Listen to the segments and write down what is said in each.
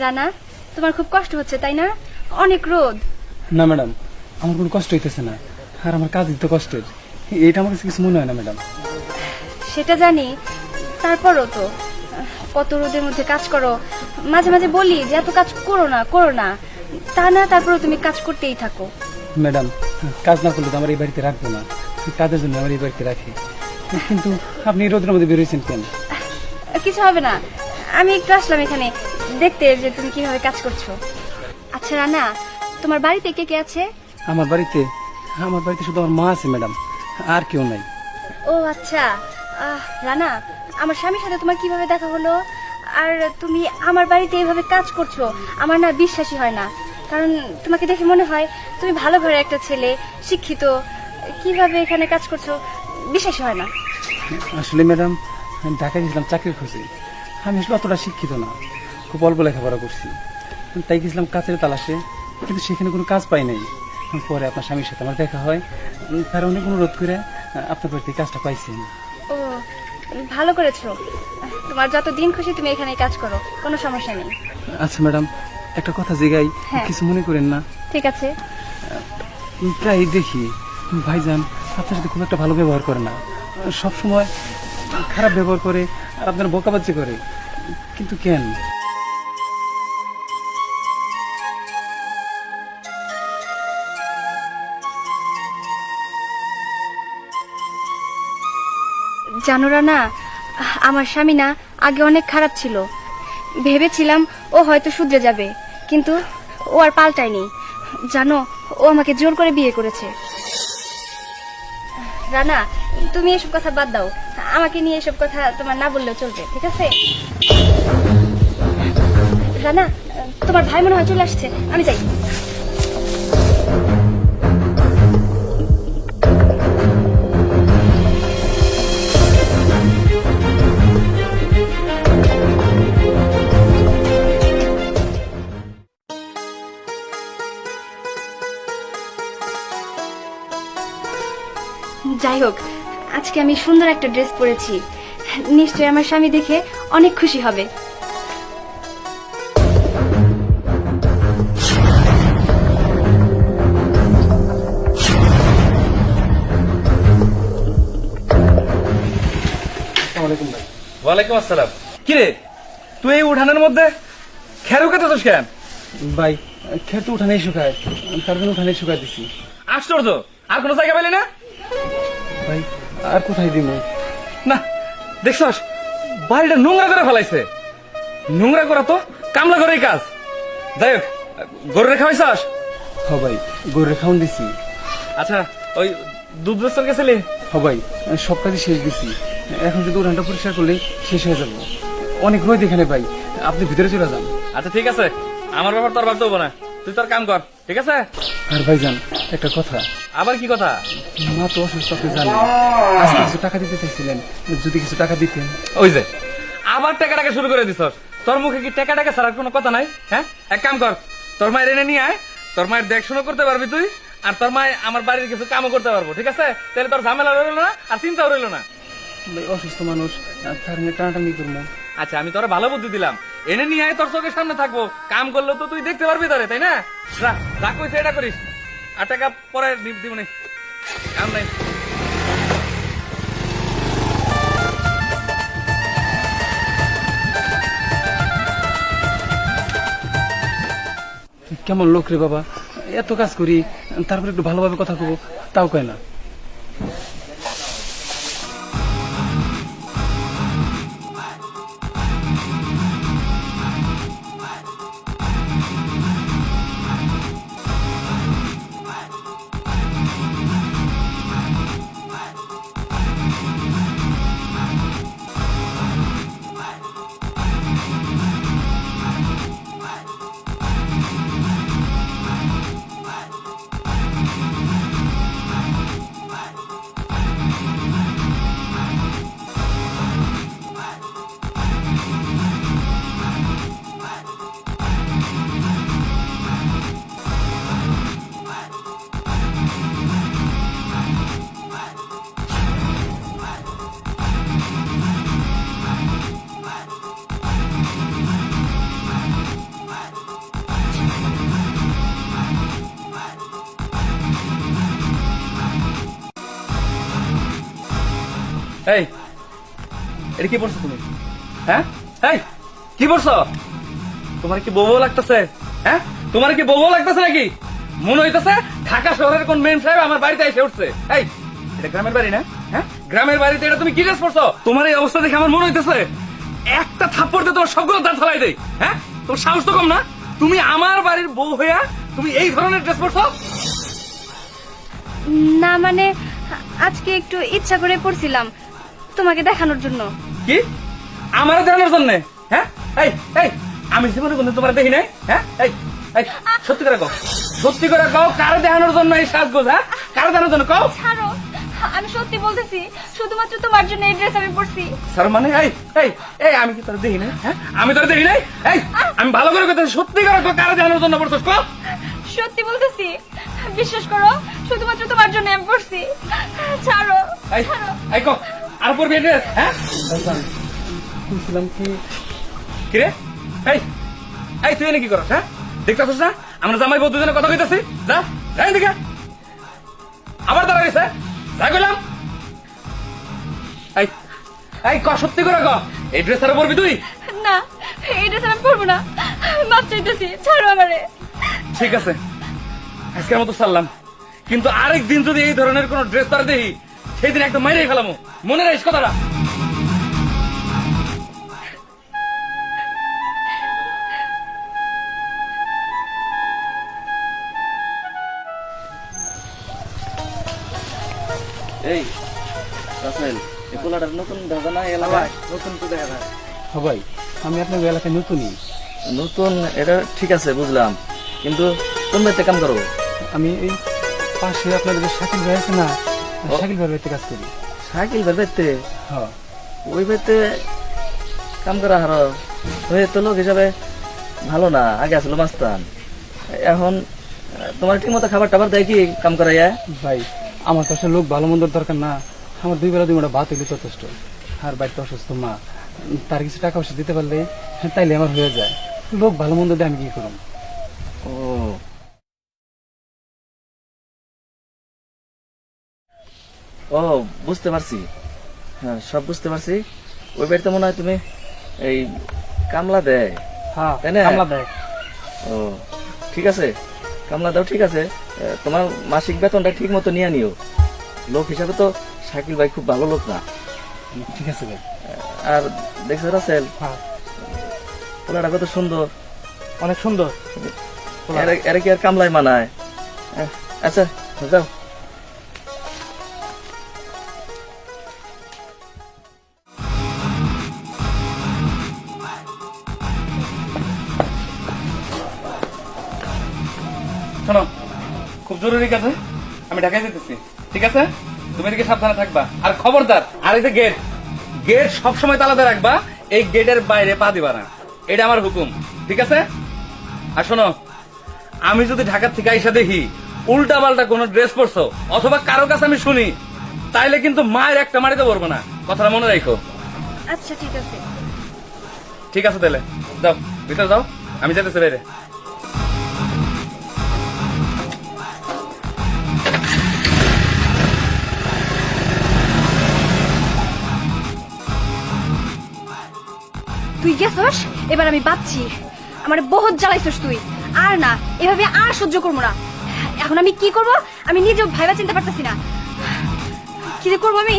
রানা, তোমার খুব কষ্ট হচ্ছে তাই না? অনেক রোদ। না ম্যাডাম, আমার কোনো কষ্ট হইতেছে না, আর আমার কাজই তো কষ্টের। এইটা আমার কাছে কিছু মনে হয় না ম্যাডাম। সেটা জানি, তারপরও তো কত রোদের মধ্যে কাজ করো। মাঝে মাঝে বলি যে এত কাজ করো না করো না, তা না তারপরেও তুমি কাজ করতেই থাকো। ম্যাডাম, কাজ না করলে তো আমার এই বাড়িতে রাখবো না, কাজের জন্য আমার এই বাড়িতে রাখি। কিন্তু আপনি এই রোদের মধ্যে বেরোয়েছেন কেন? কিছু হবে না, আমি একটু আসলাম এখানে দেখতে যে তুমি কিভাবে কাজ করছো। আচ্ছা রানা, তোমার বাড়িতে কে কে আছে? আমার বাড়িতে শুধু আমার মা আছে ম্যাডাম, আর কেউ নাই। ও আচ্ছা। রানা, আমার স্বামীর সাথে তোমার কিভাবে দেখা হলো? আর তুমি আমার বাড়িতে এইভাবে কাজ করছো, আমার না বিশ্বাসই হয় না। কারণ তোমাকে দেখে মনে হয় তুমি ভালো ঘরের একটা ছেলে, শিক্ষিত। কিভাবে এখানে কাজ করছো বিশ্বাসই হয় না। আসলে ম্যাডাম, ঢাকা গেছিলাম চাকরির খোঁজে। আমি আসলে অতটা শিক্ষিত না, খুব অল্প লেখাপড়া করছি। তাই গেছিলাম কাজের তালাশে, কিন্তু সেখানে কোনো কাজ পাই নাই। পরে আপনার স্বামীর সাথে আমার দেখা হয়, তার অনেক অনুরোধ করে আপনার বাড়িতে কাজটা পাইছি। ও, ভালো করেছো। তোমার যত দিন খুশি তুমি এখানে কাজ করো, কোনো সমস্যা নেই। আচ্ছা ম্যাডাম, একটা কথা জিগাই, হ্যাঁ। কিছু মনে করেন না? ঠিক আছে। প্রায় দেখি ভাইজান আপনার সাথে খুব একটা ভালো ব্যবহার করে না, সব সময় খারাপ ব্যবহার করে আর আপনার বকাবাজি করে, কিন্তু কেন? জানো রানা, আমার স্বামী না আগে অনেক খারাপ ছিল। ভেবেছিলাম ও হয়তো শুধরে যাবে, কিন্তু ও আর পাল্টায়নি। জানো, ও আমাকে জোর করে বিয়ে করেছে। রানা, তুমি এসব কথা বাদ দাও। আমাকে নিয়ে এসব কথা তোমার না বললেও চলবে, ঠিক আছে? রানা, তোমার ভাই মনে হয় চলে আসছে, আমি যাই। যাই হোক, আজকে আমি সুন্দর একটা ড্রেস পরেছি, নিশ্চয়ই আমার স্বামী দেখে অনেক খুশি হবে। ওয়ালাইকুম আসসালাম। কিরে, তুই এই উঠানের মধ্যে খেরু কেতেছিস কেন? ভাই, খেত উঠানে শুকায়, তার জন্য উঠানে শুকায় দিছি। আশ্চর্য, আর কোনো জায়গা পেলি না? ভাই, আর কোথায় দিব? না, দেখছস বাড়িটা নোংরা করে ফেলাইছে। নোংরা করা তো কামলা করেই কাজ। যাই হোক, গরু রেখা হয়েছস? হ ভাই, গরুর খাওয়ান দিছি। আচ্ছা, ওই দুধ বেচতে গেছিলি? হ ভাই, সব কাজই শেষ দিছি। এখন যদি উঠানটা পরিষ্কার করলে শেষ হয়ে যাবো। অনেক রোদ এখানে ভাই, আপনি ভিতরে চলে যান। আচ্ছা ঠিক আছে, আমার ব্যাপার তোর ভাবতে হবো না, তুই তোর কাম কর, ঠিক আছে? আর ভাইজান, একটা কথা। আবার কি কথা? মা তো অসুস্থ, আপনি জানেন। আজকে কিছু টাকা দিতে চাইছিলেন, যদি কিছু টাকা দিতেন। ওই যে আবার টাকা শুরু করে দিছস। তোর মুখে কি টাকা ছাড়ার কোনো কথা নাই? হ্যাঁ, এক কাম কর, তোর মায়ের এনে নিয়ে আয়, তোর মায়ের দেখশুনো করতে পারবি তুই, আর তোর মায় আমার বাড়ির কিছু কামও করতে পারবো, ঠিক আছে? তাহলে তোর ঝামেলা রইল না, আর চিন্তাও রইল না। ভাই, অসুস্থ মানুষ, তার নিয়ে টানাটানি করবো। আচ্ছা, আমি তোর ভালো বুদ্ধি দিলাম, এনে নিয়ে আয়, তোর চোখের সামনে থাকবো, কাম করলেও তো তুই দেখতে পারবি তারে, তাই না? যা কইছে এটা করিস, আর টাকা পরে দিব নি, কাম নাই। কেমন লোক রে বাবা, এত কাজ করি, তারপর একটু ভালোভাবে কথা কব, তাও কয় না। এই এটা কি পড়ছো তুমি? হ্যাঁ এই কি পড়ছো? তোমার কি বউ লাগতেছে? হ্যাঁ তোমার কি বউ লাগতেছে নাকি? মনে হইতেছে ঢাকা শহরের কোন মেম সাহেব আমার বাড়িতে এসে উঠছে। এই এটা গ্রামের বাড়ি না? হ্যাঁ গ্রামের বাড়িতে এটা তুমি কি ড্রেস পড়ছো? তোমার এই অবস্থা দেখে আমার মনে হইতেছে একটা থাপ্পড় দিয়ে তোমার সবগুলো দাঁত ফালাই দেই। হ্যাঁ তোমার সাহস তো কম না? তুমি আমার বাড়ির বউ হইয়া তুমি এই ধরনের ড্রেস পড়ছো? না মানে আজকে একটু ইচ্ছা করে পড়ছিলাম তোমাকে দেখানোর জন্য। কি আমার দেখানোর জন্য? হ্যাঁ এই এই আমি জীবনে কোনদিন তোমার দেখি নাই। হ্যাঁ এই এই সত্যি করে কও, সত্যি করে কও, কারো দেখানোর জন্য এই সাজগোজ? হ্যাঁ কারো দেখানোর জন্য কও। ছাড়ো, আমি সত্যি বলতেছি, শুধুমাত্র তোমার জন্য এই ড্রেস আমি পরছি। স্যার মানে এই এই এই আমি কি তোর দেখি নাই? হ্যাঁ আমি তোর দেখি নাই। এই আমি ভালো করে কথা সত্যি করে কও, কারো দেখানোর জন্য পড়ছস কও। সত্যি বলতেছি, বিশ্বাস করো, শুধুমাত্র তোমার জন্য আমি পরছি। ছাড়ো এই ছাড়ো। এই কও আর পড়বি এই ড্রেস? হ্যাঁ ভাইজান শুনছিলাম কি কি রে? এই এই তুই এনে কি করছ? হ্যাঁ দেখতেছিস না আমরা জামাই বউ দুজনে কথা কইতাছি? যা যাই দিকে আবার দাঁড়া গেছে, যাই কইলাম। এই এই ক সত্যি করে ক, এই ড্রেস আর পরবি তুই? না, এই ড্রেস আমি পরবো না, মাপ চাইতেছি, ছাড়ো আমারে। ঠিক আছে আজকের মতো ছাড়লাম, কিন্তু আরেকদিন যদি এই ধরনের কোন ড্রেস তার দেখি সেই দিন একদম মাইরেই ফেলামো, মনে রাখিস কথাটা। এই রাসেল এই পোলাটার নতুন দেখা না এলাকায়? নতুন তো দেখা যায়। হ্যাঁ ভাই, আমি আপনার এলাকায় নতুনই। নতুন এটা ঠিক আছে বুঝলাম, কিন্তু কোন বাড়িতে কাম করো? আমি এই পাশে আপনাদের যে শাকিল ভাই আছে না, ও। শাকিল ভাইয়ের বাড়িতে কাজ করি। সাইকেল বাড়িতে? হ্যাঁ ওই বাড়িতে কাম করা হার হয়ে তো লোক হিসাবে ভালো না, আগে আসলো মাস্তান, এখন তোমার ঠিক মতো খাবার টাবার দেয় কি কাম করাইয়া? ভাই, আমার তো আসলে লোক ভালো মন্দর দরকার না, আমার 2 বেলা 2 মুঠো ভাত হইলে যথেষ্ট। আর বাড়িতে অসুস্থ মা, তার কিছু টাকা পয়সা দিতে পারলে তাইলে আমার হয়ে যায়। লোক ভালো মন্দ দিয়ে আমি কি করব? ও ও বুঝতে পারছি, হ্যাঁ সব বুঝতে পারছি। ওই বাড়িতে মনে হয় তুমি এই কামলা দেয়, হ্যাঁ তাই না? কামলা দেয়। ও ঠিক আছে, কামলা দাও ঠিক আছে, তোমার মাসিক বেতনটা ঠিক মতো নিয়ে নিও। লোক হিসাবে তো শাকিল ভাই খুব ভালো লোক না। ঠিক আছে ভাই। আর দেখছো রাসেল হ্যাঁ পোলাটা কত সুন্দর, অনেক সুন্দর। এরা কি আর কামলায় মানায়? আচ্ছা যাও। শোনো খুব জরুরি কাজে আমি ঢাকায় যেতেছি, ঠিক আছে? তুমি এদিকে সাবধানে থাকবা, আর খবরদার আর এই যে গেট গেট সবসময় তালাতে রাখবা, এই গেটের বাইরে পা দিবা না, এটা আমার হুকুম, ঠিক আছে? আর শোনো, আমি যদি ঢাকা থেকে আইসা দেখি উল্টা পাল্টা কোনো ড্রেস পরছো অথবা কারো কাছে আমি শুনি, তাইলে কিন্তু মায়ের একটা মারিতে পারবো না, কথাটা মনে রাখো। আচ্ছা ঠিক আছে। ঠিক আছে তাহলে যাও ভিতরে যাও, আমি যেতেছি বাইরে। তুই গেছস, এবার আমি বাঁচছি। আমার বহুত জ্বালাইছস তুই, আর না, এভাবে আর সহ্য করবো না। এখন আমি কি করব আমি নিজেও ভাইবা চিনতে পারতেছি না, কি যে করবো আমি।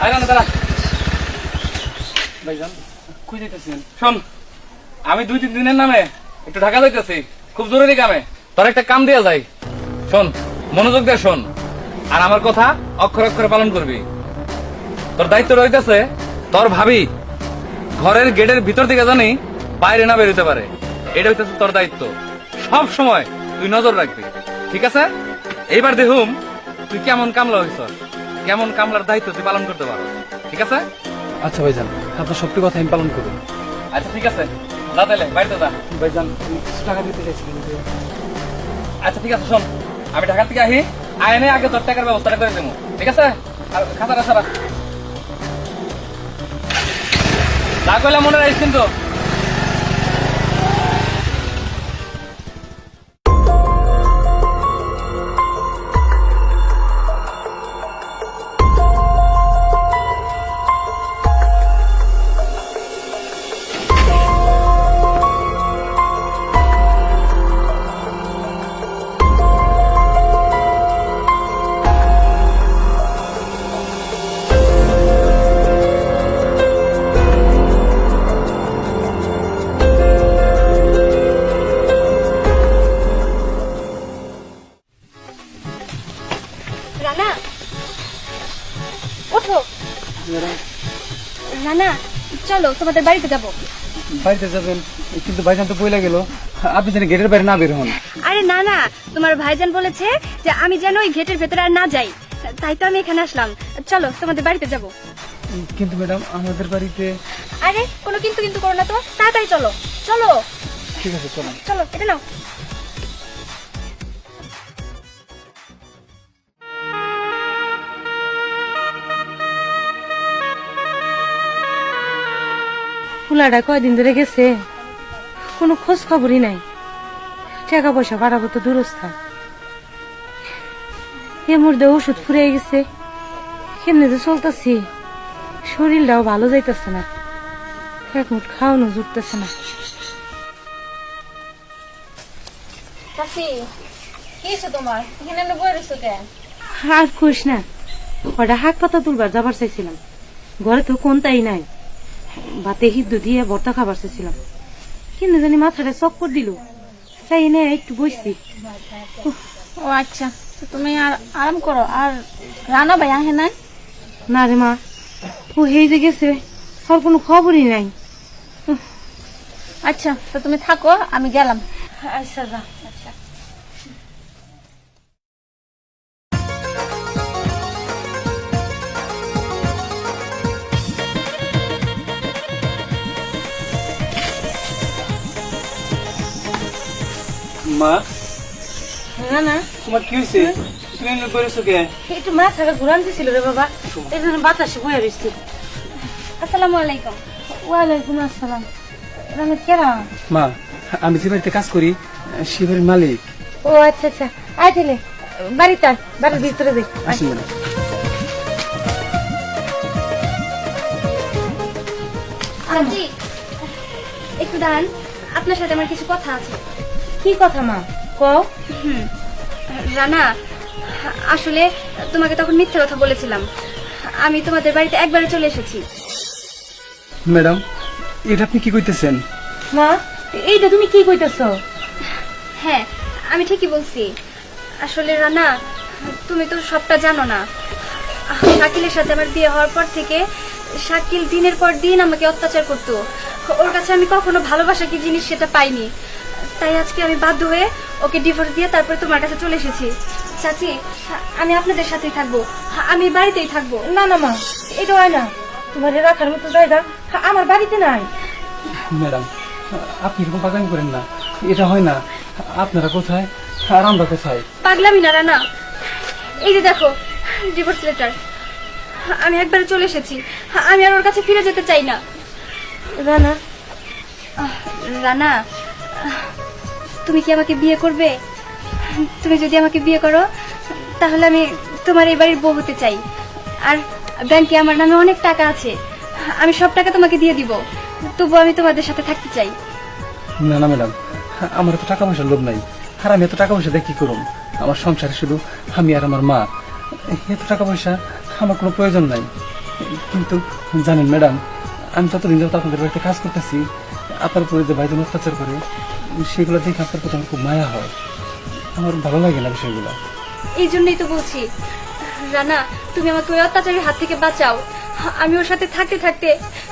আয় না দাঁড়া। ভাইজান কই যাইতেছেন? শোন, আমি 2-3 দিনের নামে একটু ঢাকা যাইতেছি, খুব জরুরি কামে। তোর একটা কাম দেয়া যায়, শোন মনোযোগ দিয়ে শোন, আর আমার কথা অক্ষরে অক্ষরে পালন করবি। তোর দায়িত্ব রইতেছে তোর ভাবি ঘরের গেটের ভিতর দিকে জানি বাইরে না বেরোতে পারে, এটা হইতেছে তোর দায়িত্ব। সব সময় তুই নজর রাখবি, ঠিক আছে? এইবার দেখুম তুই কেমন কামলা হইছ, কেমন কামলার দায়িত্ব তুই পালন করতে পারো, ঠিক আছে? আচ্ছা ভাইজান, আপনার সবটি কথা আমি পালন করব। আচ্ছা ঠিক আছে, যা তাহলে বাড়িতে যা। ভাইজান কিছু টাকা দিতে চাইছিলেন যে। আচ্ছা ঠিক আছে, শোন আমি ঢাকা থেকে আহি আইনে আগে তোর টাকার ব্যবস্থাটা করে দেবো, ঠিক আছে? আর খাতাটা সারা যা কইলাম মনে রাখিস কিন্তু। রানা ওঠো। রানা চলো তোমাদের বাড়িতে যাব। বাড়িতে যাবেন, কিন্তু ভাইজান তো বইলা গেল আপনি যেন গেটের বাইরে না বের হন। আরে না না, তোমার ভাইজান বলেছে যে আমি যেন ওই গেটের ভেতরে আর না যাই, তাই তো আমি এখানে আসলাম। চলো তোমাদের বাড়িতে যাব। কিন্তু ম্যাডাম আমাদের বাড়িতে। আরে কোনো কিন্তু কিন্তু করো না তো, তাড়াতাড়ি চলো চলো ঠিক আছে চলো। চলো, এটা নাও। ফুলাটা কয়দিন ধরে গেছে, কোনো খোঁজ খবরই নাই। টাকা পয়সা বাড়াবো তো দূরস্থা, এ মুর্দে ওষুধ ফুরিয়ে গেছে। কেমনে যে চলতেছি, শরীরটাও ভালো যাইতেছে না, এক মুঠ খাওয়ানো জুটতেছে না। চাচি কি হয়েছে তোমার, এখানে আমরা বই রয়েছো কেন? আর খুশ না, ওটা হাক পাতা তুলবার যাবার চাইছিলাম, ঘরে তো কোনটাই নাই। ভাতে হিদ্দু দিয়ে ভর্তা খাবার চাইছিলাম, কিন্তু জানি মাথাটা চক্কর দিল, তাই নে একটু বসছি। ও আচ্ছা, তো তুমি আর আরাম করো। আর রানা ভাই আহে নাই? না রে মা, ও হেই যে গেছে, আর কোনো খবরই নাই। আচ্ছা, তো তুমি থাকো, আমি গেলাম। আচ্ছা যা। মা না না, তোমার কি হয়েছে? তুমি এমনি করেছো কে? একটু মাথাটা ঘুরান দিছিল রে বাবা, এই জন্য বাতাসে বয়ে রয়েছি। আসসালামু আলাইকুম। ওয়ালাইকুম আসসালাম। রানা কেরা? মা আমি যে বাড়িতে কাজ করি সে বাড়ির মালিক। ও আচ্ছা আচ্ছা, আয় তাহলে বাড়িতে আয়, বাড়ির ভিতরে যাই। আসুন ম্যাডাম। চাচি একটু দাঁড়ান, আপনার সাথে আমার কিছু কথা আছে। কি কথা মা, কও। রানা, আসলে তোমাকে তখন মিথ্যে কথা বলেছিলাম। আমি তোমাদের বাড়িতে একবারে চলে এসেছি। ম্যাডাম এটা আপনি কি কইতেছেন? মা এইটা তুমি কি কইতেছ? হ্যাঁ আমি ঠিকই বলছি। আসলে রানা, তুমি তো সবটা জানো না। শাকিলের সাথে আমার বিয়ে হওয়ার পর থেকে শাকিল দিনের পর দিন আমাকে অত্যাচার করতো। ওর কাছে আমি কখনো ভালোবাসা কি জিনিস সেটা পাইনি। তাই আজকে আমি বাধ্য হয়ে ওকে ডিভোর্স দিয়ে তারপরে তোমার কাছে চলে এসেছি। চাচি, আমি আপনাদের সাথেই থাকবো, আমি বাড়িতেই থাকবো। না না মা, এটা হয় না, তোমার রাখার মতো জায়গা আমার বাড়িতে নাই। ম্যাডাম আপনি এরকম পাগলামি করেন না, এটা হয় না। আপনারা কোথায় আর আমরা কোথায়? পাগলামি না রানা, এই যে দেখো ডিভোর্স লেটার। আমি একবারে চলে এসেছি, আমি আর ওর কাছে ফিরে যেতে চাই না। রানা, রানা, তুমি কি আমাকে বিয়ে করবে? তুমি যদি আমাকে বিয়ে করো তাহলে আমি তোমার এই বাড়ির বউ হতে চাই। আর ব্যাংকে আমার নামে অনেক টাকা আছে, আমি সব টাকা তোমাকে দিয়ে দিব। তবু আমি তোমাদের সাথে থাকতে চাই। না না ম্যাডাম, আমার এত টাকা পয়সার লোভ নাই। আর আমি এত টাকা পয়সা দিয়ে কি করুন? আমার সংসারে শুধু আমি আর আমার মা। এত টাকা পয়সা আমার কোনো প্রয়োজন নাই। কিন্তু জানেন ম্যাডাম, আমি ততদিন যাবত আপনাদের বাড়িতে কাজ করতেছি, আপনার উপরে যে ভাইজন অত্যাচার করে সেগুলো দেখে আপনার প্রতি আমার খুব মায়া হয়। আমার ভালো লাগে না বিষয়গুলো। এই জন্যই তো বলছি রানা, তুমি আমাকে ওই অত্যাচারের হাত থেকে বাঁচাও। আমি ওর সাথে থাকতে থাকতে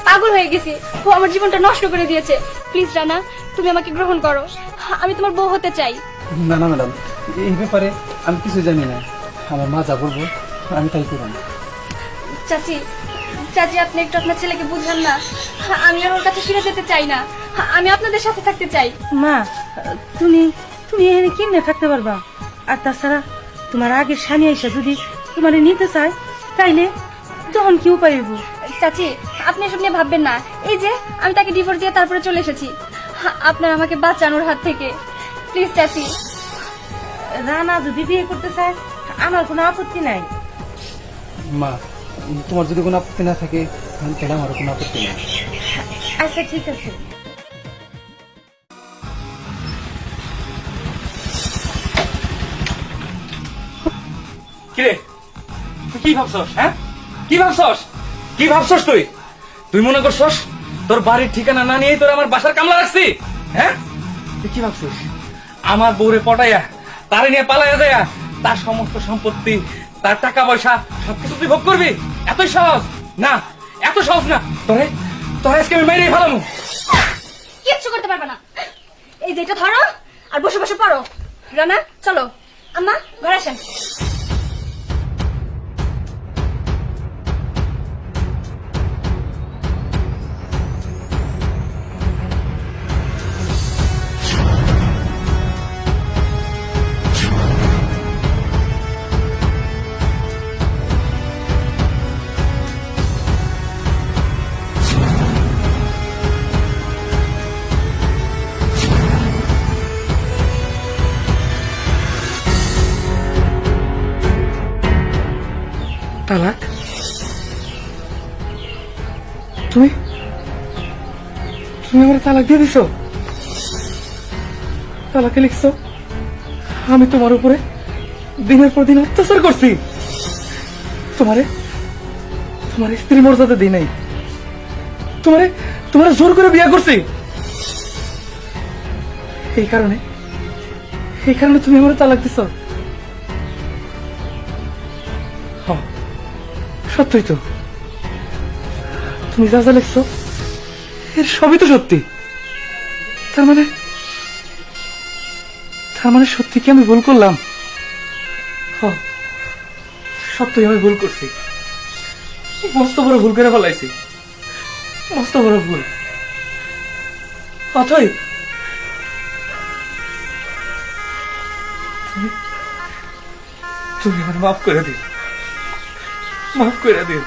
পাগল হয়ে গেছি, ও আমার জীবনটা নষ্ট করে দিয়েছে। প্লিজ রানা, তুমি আমাকে গ্রহণ করো, আমি তোমার বউ হতে চাই। না না ম্যাডাম, এই ব্যাপারে আমি কিছু জানি না। আমার মা যা বলবো আমি তাই করব। চাচি, চাচি আপনি একটু আপনার ছেলেকে বুঝান না। আমি আর ওর কাছে ফিরে যেতে চাই না, আমি আপনাদের সাথে থাকতে চাই। মা তুমি তুমি এখানে কেমনে থাকতে পারবা? আর তাছাড়া তোমার আগের স্বামী এসে যদি তোমার নিতে চায় তাইলে তখন কি উপায় হইব? চাচি, আপনি এসব নিয়ে ভাববেন না। এই যে আমি তাকে ডিভোর্স দিয়ে তারপরে চলে এসেছি। আপনার আমাকে বাঁচানোর হাত থেকে। প্লিজ চাচি। রানা যদি বিয়ে করতে চায় আমার কোনো আপত্তি নাই। মা, তোমার যদি কোনো আপত্তি না থাকে তাহলে আমারও কোনো আপত্তি নেই। আচ্ছা ঠিক আছে। কিরে তুই কি ভাবছস? হ্যাঁ, কি ভাবছস? কি ভাবছস তুই? তুই মনে করছস তোর বাড়ির ঠিকানা না নিয়েই তোর আমার বাসার কামলা রাখছি? হ্যাঁ, তুই কি ভাবছিস আমার বউরে পটাইয়া তারে নিয়ে পালাইয়া যায় তার সমস্ত সম্পত্তি, তার টাকা পয়সা সবকিছু তুই ভোগ করবি? এতই সহজ না, এত সহজ না। তোরে তোরে আজকে আমি মেরেই ফেলামু। কিচ্ছু করতে পারবে না। এই যে এটা ধরো আর বসে বসে পড়ো। রানা চলো। আম্মা ঘরে আসেন। তালাক? তুমি তুমি আমার তালাক দিয়ে দিছো? তালাকে লিখছো আমি তোমার উপরে দিনের পর দিন অত্যাচার করছি? তোমারে তোমার স্ত্রী মর্যাদা দিই নাই, তোমারে তোমারে জোর করে বিয়ে করছি। এই কারণে তুমি আমার তালাক দিছো? হ্যাঁ, সত্যই তো। তুমি যা যা লিখছো এর সবই তো সত্যি। তার মানে সত্যি কি আমি ভুল করলাম? হ্যাঁ, সত্যি আমি ভুল করছি। মস্ত বড় ভুল করে ফেলাইছি, মস্ত বড় ভুল। অথই তুমি আমার মাফ করে দিও, মাফ করে দিও।